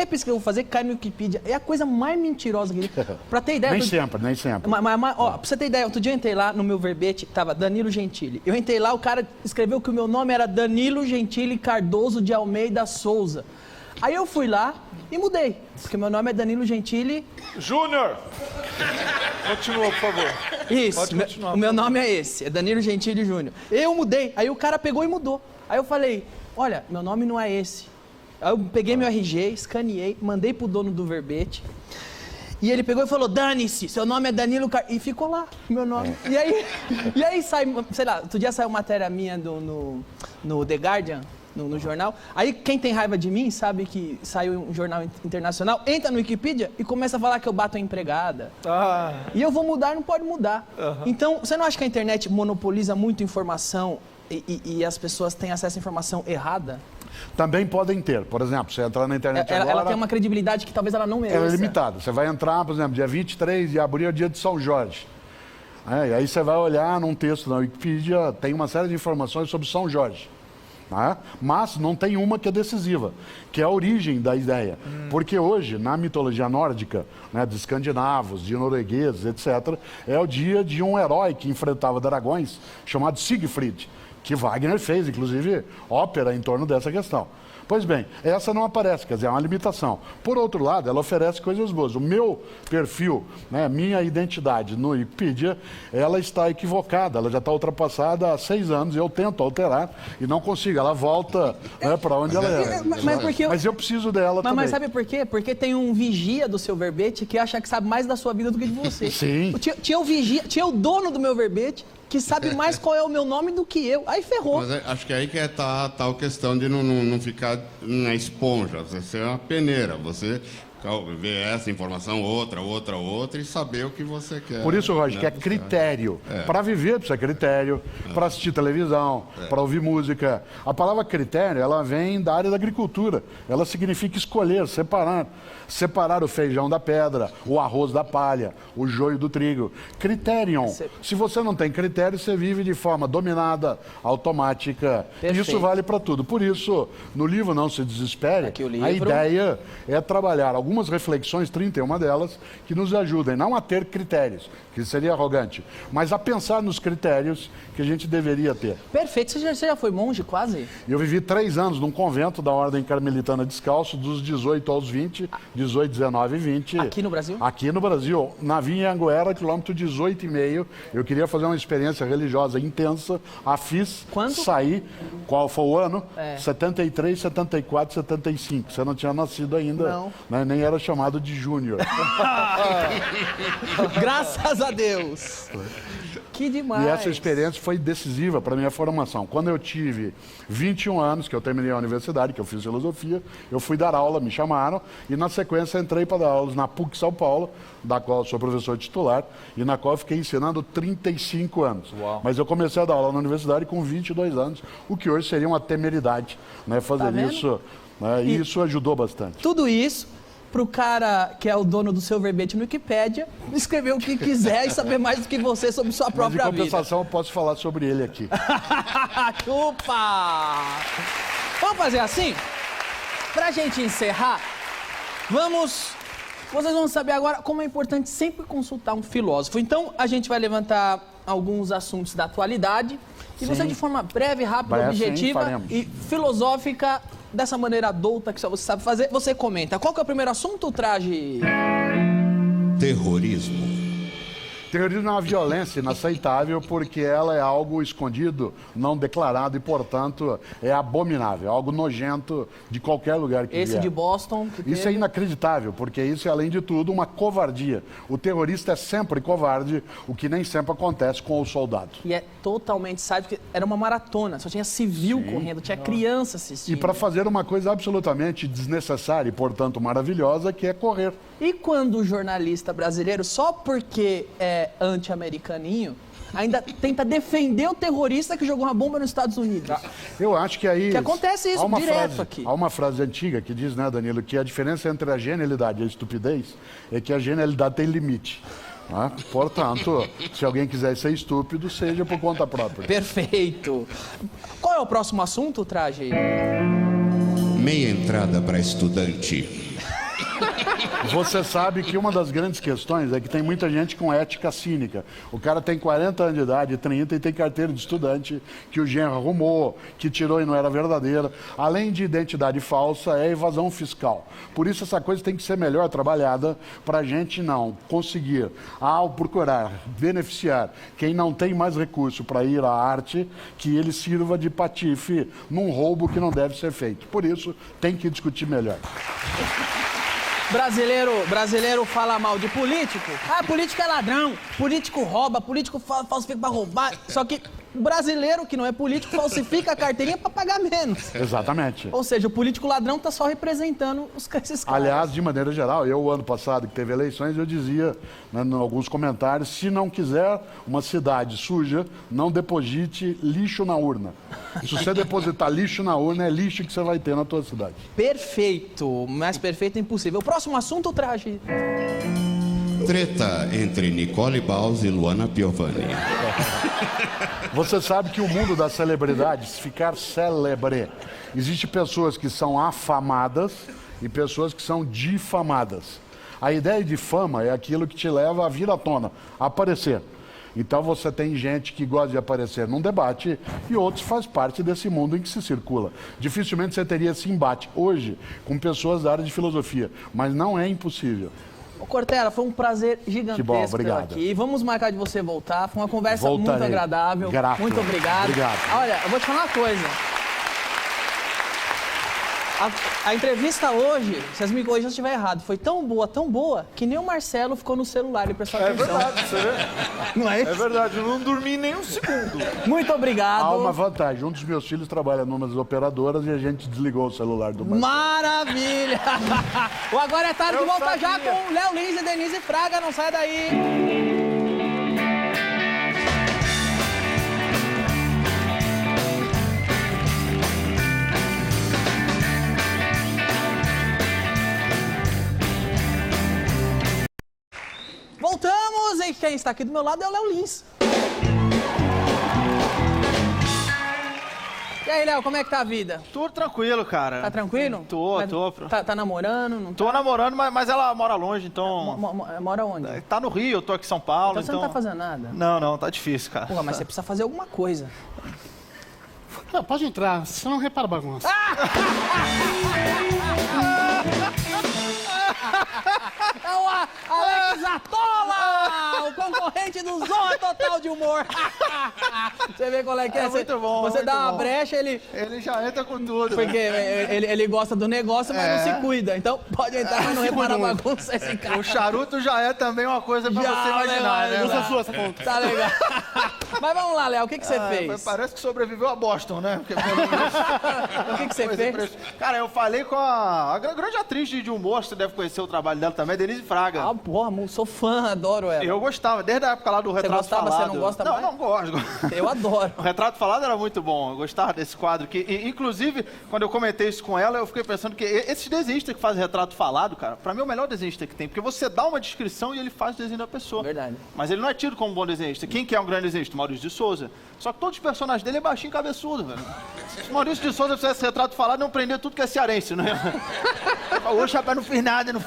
B: pesquisa que eu vou fazer cai no Wikipedia. É a coisa mais mentirosa que... Pra ter ideia...
I: Nem sempre.
B: Ó, pra você ter ideia, outro dia eu entrei lá no meu verbete, tava Danilo Gentili. Eu entrei lá, o cara escreveu que o meu nome era Danilo Gentili Cardoso de Almeida Souza. Aí eu fui lá e mudei, porque meu nome é Danilo Gentili...
A: Júnior! Continua, por favor.
B: Isso, o meu nome é esse, é Danilo Gentili Júnior. Eu mudei, aí o cara pegou e mudou. Aí eu falei, olha, meu nome não é esse. Aí eu peguei meu RG, escaneei, mandei pro dono do verbete. E ele pegou e falou, dane-se, seu nome é Danilo E ficou lá, meu nome. E aí sai, sei lá, outro dia saiu matéria minha no The Guardian, no jornal. Aí quem tem raiva de mim sabe que saiu um jornal internacional, entra no Wikipedia e começa a falar que eu bato a empregada. E eu vou mudar, não pode mudar. Então, você não acha que a internet monopoliza muito informação e as pessoas têm acesso à informação errada?
I: Também podem ter. Por exemplo, você entrar na internet agora...
B: Ela tem uma credibilidade que talvez ela não mereça.
I: Ela é limitada. Você vai entrar, por exemplo, dia 23 de abril é dia de São Jorge. E aí você vai olhar num texto na Wikipedia, tem uma série de informações sobre São Jorge. Mas não tem uma que é decisiva, que é a origem da ideia. Porque hoje, na mitologia nórdica, de escandinavos, de noruegueses, etc., é o dia de um herói que enfrentava dragões, chamado Siegfried, que Wagner fez, inclusive, ópera em torno dessa questão. Pois bem, essa não aparece, quer dizer, é uma limitação. Por outro lado, ela oferece coisas boas. O meu perfil, minha identidade no Wikipedia, ela está equivocada, ela já está ultrapassada há 6 anos, eu tento alterar e não consigo, ela volta para onde ela era. Mas eu preciso dela também.
B: Mas sabe por quê? Porque tem um vigia do seu verbete que acha que sabe mais da sua vida do que de você.
I: Sim.
B: Tinha o dono do meu verbete que sabe mais qual é o meu nome do que eu. Aí ferrou.
K: Mas acho que aí que tá a questão de não ficar na esponja. Você é uma peneira. Você ver essa informação, outra e saber o que você quer.
I: Por isso, Roger, que é critério. Para viver precisa critério, para assistir televisão, para ouvir música. A palavra critério, ela vem da área da agricultura. Ela significa escolher, separar. Separar o feijão da pedra, o arroz da palha, o joio do trigo. Criterion. Se você não tem critério, você vive de forma dominada, automática.
B: Perfeito.
I: Isso vale para tudo. Por isso, no livro Não Se Desespere,
B: aqui o livro.
I: A ideia é trabalhar algumas reflexões, 31 delas, que nos ajudem não a ter critérios, que seria arrogante, mas a pensar nos critérios que a gente deveria ter.
B: Perfeito. Você já foi monge quase?
I: Eu vivi 3 anos num convento da Ordem Carmelitana Descalço, dos 18 aos 20, 18, 19 e 20.
B: Aqui no Brasil?
I: Aqui no Brasil, na Vinha Anguera, quilômetro 18,5. Eu queria fazer uma experiência religiosa intensa, a fiz,
B: quanto?
I: Saí, qual foi o ano? 73, 74, 75. Você não tinha nascido ainda.
B: Não.
I: Né? Nem era chamado de Júnior.
B: Graças a Deus. Que demais.
I: E essa experiência foi decisiva para a minha formação. Quando eu tive 21 anos, que eu terminei a universidade, que eu fiz filosofia, eu fui dar aula, me chamaram, e na sequência entrei para dar aulas na PUC São Paulo, da qual eu sou professor titular, e na qual eu fiquei ensinando 35 anos.
A: Uau.
I: Mas eu comecei a dar aula na universidade com 22 anos, o que hoje seria uma temeridade, fazer isso. E isso ajudou bastante.
B: Tudo isso pro cara que é o dono do seu verbete no Wikipédia, escrever o que quiser e saber mais do que você sobre sua própria vida.
I: Mas em compensação eu posso falar sobre ele aqui.
B: Chupa! Vamos fazer assim? Pra gente encerrar, vocês vão saber agora como é importante sempre consultar um filósofo. Então, a gente vai levantar alguns assuntos da atualidade e você, de forma breve, rápida, objetiva e filosófica, dessa maneira adulta que só você sabe fazer, você comenta. Qual que é o primeiro assunto, Traje?
K: Terrorismo.
I: Terrorismo é uma violência inaceitável porque ela é algo escondido, não declarado e, portanto, é abominável, é algo nojento de qualquer lugar que
B: Esse
I: vier.
B: de Boston...
I: Isso é inacreditável, porque isso é, além de tudo, uma covardia. O terrorista é sempre covarde, o que nem sempre acontece com o soldado.
B: E é totalmente sádico, porque era uma maratona, só tinha civil correndo, tinha criança assistindo.
I: E para fazer uma coisa absolutamente desnecessária e, portanto, maravilhosa, que é correr.
B: E quando o jornalista brasileiro, só porque é anti-americaninho, ainda tenta defender o terrorista que jogou uma bomba nos Estados Unidos.
I: Eu acho que aí...
B: Que acontece isso direto aqui.
I: Há uma frase antiga que diz, né, Danilo, que a diferença entre a genialidade e a estupidez é que a genialidade tem limite. Né? Portanto, se alguém quiser ser estúpido, seja por conta própria.
B: Perfeito. Qual é o próximo assunto, Traje?
K: Meia entrada para estudante.
I: Você sabe que uma das grandes questões é que tem muita gente com ética cínica. O cara tem 40 anos de idade, 30 e tem carteira de estudante que o genro arrumou, que tirou e não era verdadeira. Além de identidade falsa, é evasão fiscal. Por isso essa coisa tem que ser melhor trabalhada para a gente não conseguir, ao procurar beneficiar quem não tem mais recurso para ir à arte, que ele sirva de patife num roubo que não deve ser feito. Por isso, tem que discutir melhor.
B: Brasileiro fala mal de político. Ah, político é ladrão, político rouba, político falsifica pra roubar. Só que brasileiro que não é político falsifica a carteirinha pra pagar menos.
I: Exatamente.
B: Ou seja, o político ladrão tá só representando esses caras.
I: Aliás, de maneira geral, eu, ano passado, que teve eleições, eu dizia, né, em alguns comentários, se não quiser uma cidade suja, não deposite lixo na urna. Se você depositar lixo na urna, é lixo que você vai ter na tua cidade.
B: Perfeito. Mais perfeito é impossível. O próximo assunto, Traje.
K: Treta entre Nicole Baus e Luana Piovani.
I: Você sabe que o mundo das celebridades, ficar célebre, existe pessoas que são afamadas e pessoas que são difamadas. A ideia de fama é aquilo que te leva a vir à tona, a aparecer. Então você tem gente que gosta de aparecer num debate e outros faz parte desse mundo em que se circula. Dificilmente você teria esse embate hoje com pessoas da área de filosofia, mas não é impossível.
B: Ô, Cortella, foi um prazer gigantesco
I: que bom, obrigado.
B: Aqui. Vamos marcar de você voltar. Foi uma conversa muito agradável.
I: Grato.
B: Muito obrigado.
I: Obrigado.
B: Olha, eu vou te falar uma coisa. A entrevista hoje, se as me corrigem se eu estiver errado, foi tão boa, que nem o Marcelo ficou no celular, ele prestou atenção.
A: É verdade, você vê?
B: Não é isso?
A: É verdade, eu não dormi nem um segundo.
B: Muito obrigado.
I: Há uma vantagem, um dos meus filhos trabalha numa das operadoras e a gente desligou o celular do Marcelo.
B: Maravilha! O Agora é Tarde volta já com Léo Lins e Denise Fraga, não sai daí. Voltamos e quem está aqui do meu lado é o Léo Lins. E aí, Léo, como é que tá a vida?
L: Tudo tranquilo, cara.
B: Tá tranquilo?
L: Tô.
B: Tá namorando? Não
L: tô namorando, mas ela mora longe, então...
B: Mora onde?
L: Tá no Rio, eu tô aqui em São Paulo,
B: então... você não tá fazendo nada?
L: Não, tá difícil, cara.
B: Porra, mas você precisa fazer alguma coisa.
J: Não, pode entrar, você não repara a bagunça.
B: É o Alex Atola, o concorrente do Zorra Total de Humor. Você vê qual é que é?
L: Muito bom.
B: Você dá uma brecha, ele
L: já entra com tudo.
B: Porque ele gosta do negócio, mas não se cuida. Então pode entrar, mas não repara a bagunça esse cara.
L: O charuto já é também uma coisa pra você imaginar, né?
J: Usa a sua, essa conta.
B: Tá legal. Mas vamos lá, Léo, o que você fez?
L: Parece que sobreviveu a Boston, né?
B: O que você fez?
L: Cara, eu falei com a grande atriz de humor, você deve conhecer o trabalho dela também, Denise Fraga.
B: Ah, porra, sou fã, adoro ela.
L: Eu gostava, desde a época lá do Retrato Falado.
B: Você não gosta mais?
L: Não gosto.
B: Eu adoro.
L: O Retrato Falado era muito bom, eu gostava desse quadro. Inclusive, quando eu comentei isso com ela, eu fiquei pensando que esses desenhistas que fazem Retrato Falado, cara, pra mim é o melhor desenhista que tem, porque você dá uma descrição e ele faz o desenho da pessoa.
B: Verdade.
L: Mas ele não é tido como um bom desenhista. Quem que é um grande desenhista? Maurício de Souza. Só que todos os personagens dele é baixinho e cabeçudo, velho. Se Maurício de Souza fizesse Retrato Falado, não prender tudo que é cearense, né? Hoje, rapaz, não fiz nada, né?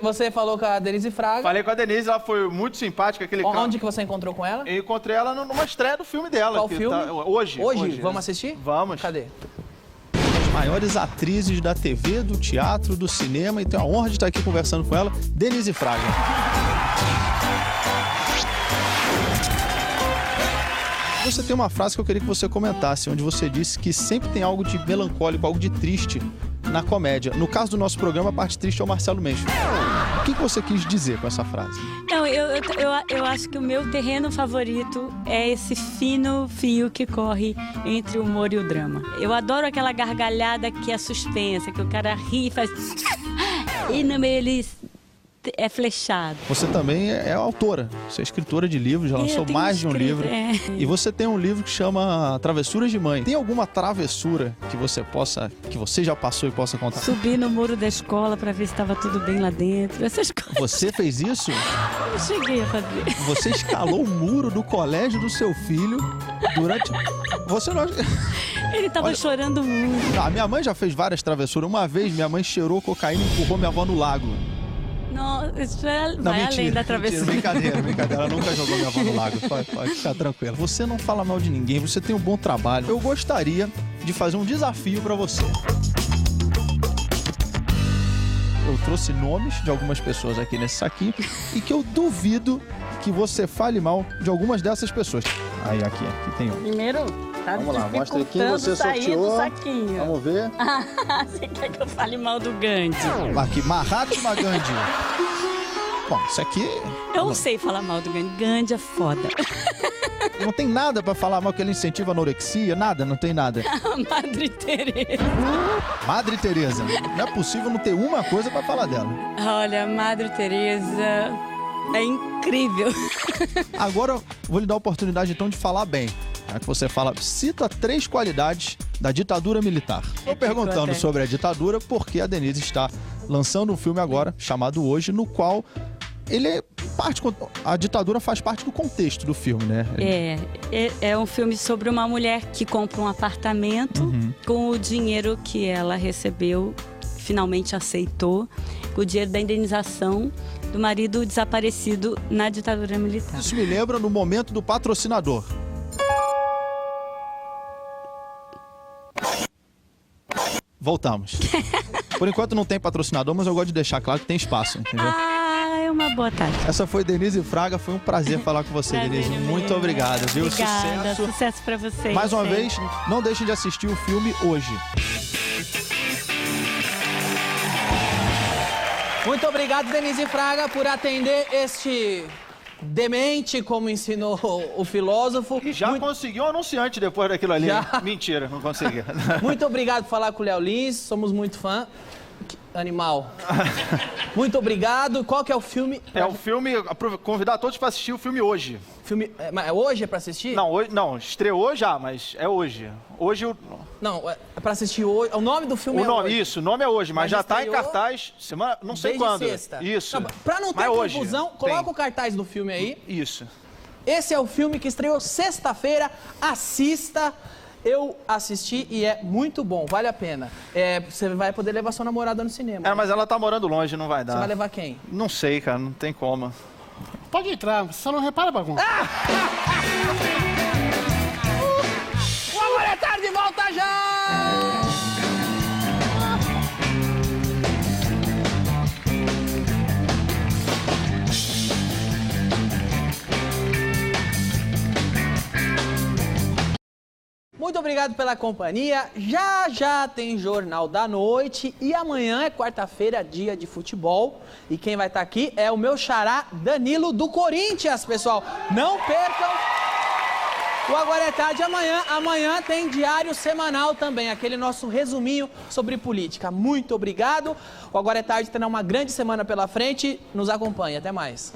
B: Você falou com a Denise Fraga.
L: Falei com a Denise, ela foi muito simpática.
B: Onde que você encontrou com ela?
L: Eu encontrei ela numa estreia do filme dela.
B: Qual filme?
L: Hoje.
B: Vamos assistir?
L: Vamos.
B: Cadê?
C: As maiores atrizes da TV, do teatro, do cinema, e tenho a honra de estar aqui conversando com ela, Denise Fraga. Você tem uma frase que eu queria que você comentasse, onde você disse que sempre tem algo de melancólico, algo de triste na comédia. No caso do nosso programa, a parte triste é o Marcelo Mendes. O que você quis dizer com essa frase?
M: Não, eu acho que o meu terreno favorito é esse fino fio que corre entre o humor e o drama. Eu adoro aquela gargalhada que é suspensa, que o cara ri e faz... E no meio ele é flechado.
C: Você também é autora, você é escritora de livros, já lançou mais de um livro. E você tem um livro que chama Travessuras de Mãe. Tem alguma travessura que você já passou e possa contar?
M: Subi no muro da escola pra ver se estava tudo bem lá dentro, essas coisas.
C: Você fez isso?
M: Eu cheguei a fazer.
C: Você escalou o muro do colégio do seu filho durante... Você não...
M: Ele tava chorando muito.
C: A minha mãe já fez várias travessuras. Uma vez, minha mãe cheirou cocaína e empurrou minha avó no lago.
M: Não, isso vai além da travessura.
C: Brincadeira. Ela nunca jogou minha avó no lago. Pode ficar tranquila. Você não fala mal de ninguém, você tem um bom trabalho. Eu gostaria de fazer um desafio pra você. Eu trouxe nomes de algumas pessoas aqui nesse saquinho e que eu duvido que você fale mal de algumas dessas pessoas. Aí, aqui tem um.
M: Primeiro, tá
C: vamos lá, mostra quem você sorteou. Vamos ver.
M: Você quer que eu fale mal do Gandhi?
C: Aqui, Mahatma Gandhi. Bom, isso aqui...
M: Eu não sei falar mal do Gandhi. Gandhi é foda.
C: Não tem nada pra falar mal que ele incentiva a anorexia, nada, não tem nada.
M: Madre Teresa.
C: Madre Teresa. Não é possível não ter uma coisa pra falar dela.
M: Olha, Madre Teresa é incrível.
C: Agora eu vou lhe dar a oportunidade então de falar bem. Que você fala, cita 3 qualidades da ditadura militar. Estou perguntando sobre a ditadura porque a Denise está lançando um filme agora, chamado Hoje, no qual a ditadura faz parte do contexto do filme, né?
M: É um filme sobre uma mulher que compra um apartamento com o dinheiro que ela recebeu, finalmente aceitou, com o dinheiro da indenização do marido desaparecido na ditadura militar.
C: Isso me lembra no momento do patrocinador. Voltamos. Por enquanto não tem patrocinador, mas eu gosto de deixar claro que tem espaço, entendeu?
M: É uma boa tarde.
C: Essa foi Denise Fraga, foi um prazer falar com você, Denise. Muito obrigado, viu?
M: Obrigada, sucesso pra vocês.
C: Mais uma vez, não deixem de assistir o filme Hoje.
B: Muito obrigado, Denise Fraga, por atender este demente, como ensinou o filósofo.
L: E já conseguiu um anunciante depois daquilo ali. Mentira, não consegui.
B: Muito obrigado por falar com o Léo Lins, somos muito fã. Animal. Muito obrigado. Qual que é o filme?
L: É o filme, convidar todos para assistir o filme Hoje.
B: Filme, hoje é para assistir?
L: Não, estreou já, mas é hoje. Hoje o...
B: Não, é para assistir hoje. O nome do filme Hoje.
L: Isso, o nome é Hoje, mas já está em cartaz semana, não sei quando.
B: Sexta.
L: Isso.
B: Para não ter confusão, coloca o cartaz do filme aí.
L: Isso.
B: Esse é o filme que estreou sexta-feira. Assista. Eu assisti e é muito bom, vale a pena. Você vai poder levar sua namorada no cinema.
L: Mas ela tá morando longe, não vai dar.
B: Você vai levar quem?
L: Não sei, cara, não tem como.
J: Pode entrar, você só não repara bagunça.
B: O Agora é Tarde volta já! Muito obrigado pela companhia. Já tem Jornal da Noite e amanhã é quarta-feira, dia de futebol. E quem vai estar aqui é o meu xará Danilo do Corinthians, pessoal. Não percam o Agora é Tarde amanhã. Amanhã tem diário semanal também, aquele nosso resuminho sobre política. Muito obrigado. O Agora é Tarde terá uma grande semana pela frente. Nos acompanhe. Até mais.